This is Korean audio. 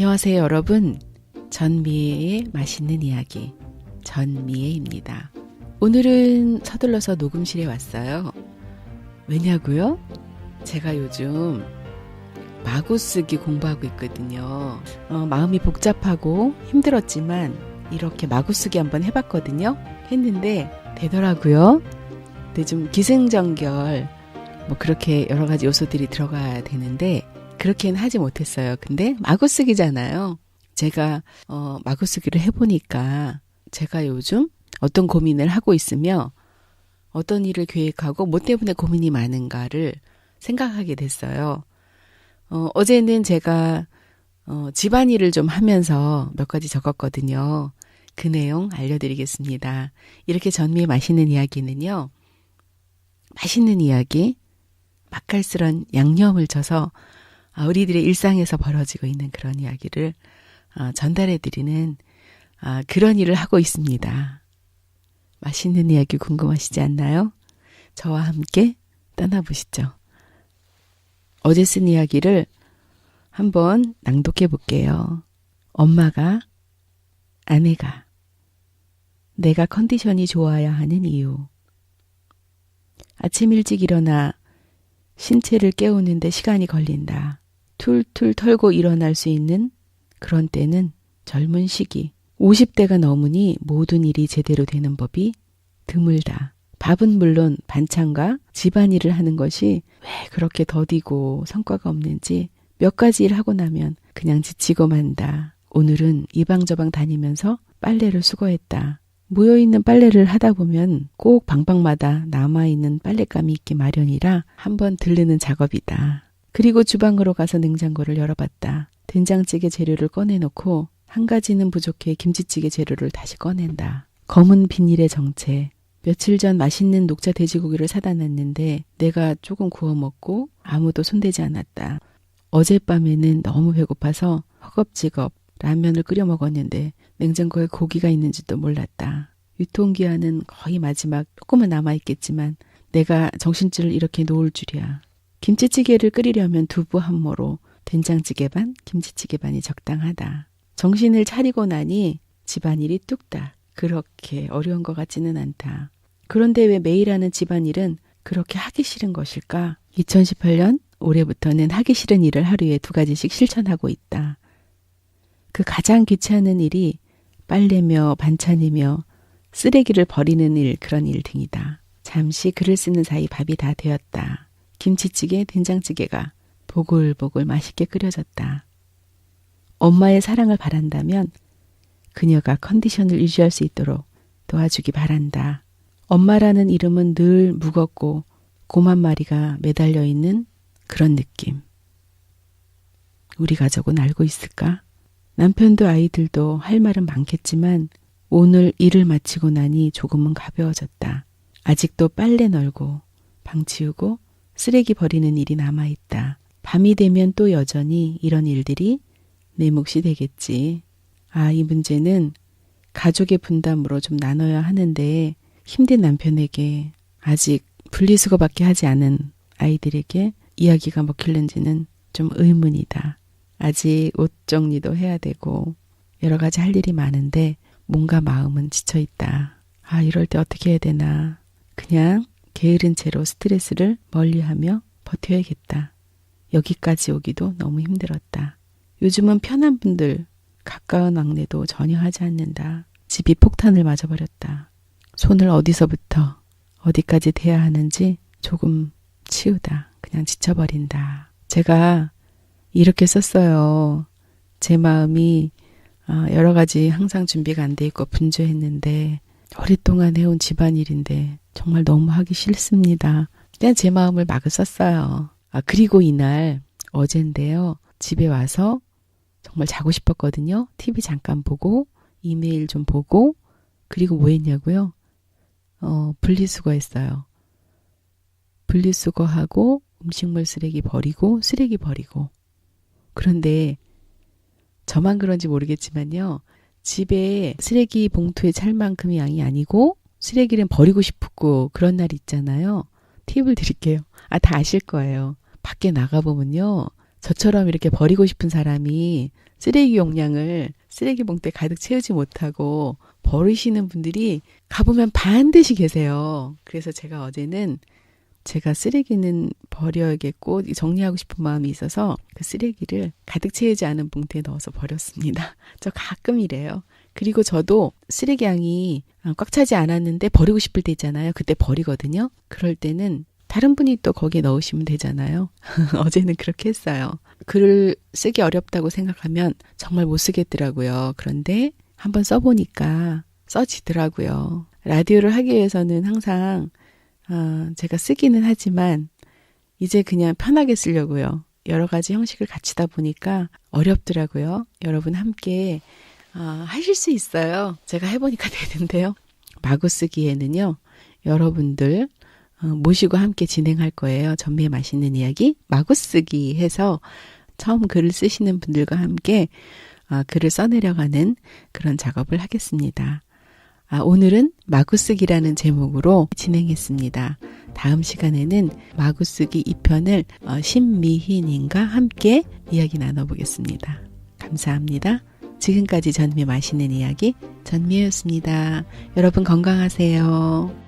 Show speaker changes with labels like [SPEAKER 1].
[SPEAKER 1] 안녕하세요 여러분. 전미애의 맛있는 이야기 전미애입니다. 오늘은 서둘러서 녹음실에 왔어요. 왜냐고요? 제가 요즘 마구쓰기 공부하고 있거든요. 마음이 복잡하고 힘들었지만 이렇게 마구쓰기 한번 해봤거든요. 했는데 되더라고요. 근데 좀 기승전결 그렇게 여러 가지 요소들이 들어가야 되는데 그렇게는 하지 못했어요. 근데 마구쓰기잖아요. 제가 마구쓰기를 해보니까 제가 요즘 어떤 고민을 하고 있으며 어떤 일을 계획하고 뭐 때문에 고민이 많은가를 생각하게 됐어요. 어제는 제가 집안일을 좀 하면서 몇 가지 적었거든요. 그 내용 알려드리겠습니다. 이렇게 전미의 맛있는 이야기는요. 맛있는 이야기, 맛깔스런 양념을 쳐서 우리들의 일상에서 벌어지고 있는 그런 이야기를 전달해드리는 그런 일을 하고 있습니다. 맛있는 이야기 궁금하시지 않나요? 저와 함께 떠나보시죠. 어제 쓴 이야기를 한번 낭독해 볼게요. 엄마가, 아내가, 내가 컨디션이 좋아야 하는 이유. 아침 일찍 일어나 신체를 깨우는데 시간이 걸린다. 툴툴 털고 일어날 수 있는 그런 때는 젊은 시기. 50대가 넘으니 모든 일이 제대로 되는 법이 드물다. 밥은 물론 반찬과 집안일을 하는 것이 왜 그렇게 더디고 성과가 없는지 몇 가지 일 하고 나면 그냥 지치고 만다. 오늘은 이방저방 다니면서 빨래를 수거했다. 모여있는 빨래를 하다 보면 꼭 방방마다 남아있는 빨랫감이 있기 마련이라 한번 들르는 작업이다. 그리고 주방으로 가서 냉장고를 열어봤다. 된장찌개 재료를 꺼내놓고 한 가지는 부족해 김치찌개 재료를 다시 꺼낸다. 검은 비닐의 정체. 며칠 전 맛있는 녹차 돼지고기를 사다 놨는데 내가 조금 구워 먹고 아무도 손대지 않았다. 어젯밤에는 너무 배고파서 허겁지겁 라면을 끓여 먹었는데 냉장고에 고기가 있는지도 몰랐다. 유통기한은 거의 마지막 조금은 남아있겠지만 내가 정신줄을 이렇게 놓을 줄이야. 김치찌개를 끓이려면 두부 한 모로 된장찌개 반, 김치찌개 반이 적당하다. 정신을 차리고 나니 집안일이 뚝딱. 그렇게 어려운 것 같지는 않다. 그런데 왜 매일 하는 집안일은 그렇게 하기 싫은 것일까? 2018년 올해부터는 하기 싫은 일을 하루에 2가지씩 실천하고 있다. 그 가장 귀찮은 일이 빨래며 반찬이며 쓰레기를 버리는 일, 그런 일 등이다. 잠시 글을 쓰는 사이 밥이 다 되었다. 김치찌개, 된장찌개가 보글보글 맛있게 끓여졌다. 엄마의 사랑을 바란다면 그녀가 컨디션을 유지할 수 있도록 도와주기 바란다. 엄마라는 이름은 늘 무겁고 곰 한 마리가 매달려 있는 그런 느낌. 우리 가족은 알고 있을까? 남편도 아이들도 할 말은 많겠지만 오늘 일을 마치고 나니 조금은 가벼워졌다. 아직도 빨래 널고 방 치우고 쓰레기 버리는 일이 남아있다. 밤이 되면 또 여전히 이런 일들이 내 몫이 되겠지. 이 문제는 가족의 분담으로 좀 나눠야 하는데 힘든 남편에게 아직 분리수거밖에 하지 않은 아이들에게 이야기가 먹힐는지는 좀 의문이다. 아직 옷 정리도 해야 되고 여러 가지 할 일이 많은데 뭔가 마음은 지쳐있다. 이럴 때 어떻게 해야 되나. 그냥 게으른 채로 스트레스를 멀리하며 버텨야겠다. 여기까지 오기도 너무 힘들었다. 요즘은 편한 분들 가까운 왕래도 전혀 하지 않는다. 집이 폭탄을 맞아버렸다. 손을 어디서부터 어디까지 대야 하는지 조금 치우다. 그냥 지쳐버린다. 제가 이렇게 썼어요. 제 마음이 여러 가지 항상 준비가 안 돼 있고 분주했는데 오랫동안 해온 집안일인데 정말 너무 하기 싫습니다. 그냥 제 마음을 막 썼어요. 그리고 이날 어젠데요. 집에 와서 정말 자고 싶었거든요. TV 잠깐 보고 이메일 좀 보고 그리고 뭐 했냐고요? 분리수거했어요. 분리수거하고 음식물 쓰레기 버리고 쓰레기 버리고. 그런데 저만 그런지 모르겠지만요. 집에 쓰레기 봉투에 찰 만큼의 양이 아니고 쓰레기는 버리고 싶고 그런 날 있잖아요. 팁을 드릴게요. 다 아실 거예요. 밖에 나가보면요. 저처럼 이렇게 버리고 싶은 사람이 쓰레기 용량을 쓰레기 봉투에 가득 채우지 못하고 버리시는 분들이 가보면 반드시 계세요. 그래서 제가 어제는 제가 쓰레기는 버려야겠고 정리하고 싶은 마음이 있어서 그 쓰레기를 가득 채우지 않은 봉투에 넣어서 버렸습니다. 저 가끔 이래요. 그리고 저도 쓰레기양이 꽉 차지 않았는데 버리고 싶을 때 있잖아요. 그때 버리거든요. 그럴 때는 다른 분이 또 거기에 넣으시면 되잖아요. 어제는 그렇게 했어요. 글을 쓰기 어렵다고 생각하면 정말 못 쓰겠더라고요. 그런데 한번 써보니까 써지더라고요. 라디오를 하기 위해서는 항상 제가 쓰기는 하지만 이제 그냥 편하게 쓰려고요. 여러 가지 형식을 갖추다 보니까 어렵더라고요. 여러분 함께 하실 수 있어요. 제가 해보니까 되는데요. 마구 쓰기에는요. 여러분들 모시고 함께 진행할 거예요. 전미의 맛있는 이야기 마구 쓰기 해서 처음 글을 쓰시는 분들과 함께 글을 써내려가는 그런 작업을 하겠습니다. 오늘은 마구쓰기라는 제목으로 진행했습니다. 다음 시간에는 마구쓰기 2편을 신미희님과 함께 이야기 나눠보겠습니다. 감사합니다. 지금까지 전미의 맛있는 이야기 전미혜였습니다. 여러분 건강하세요.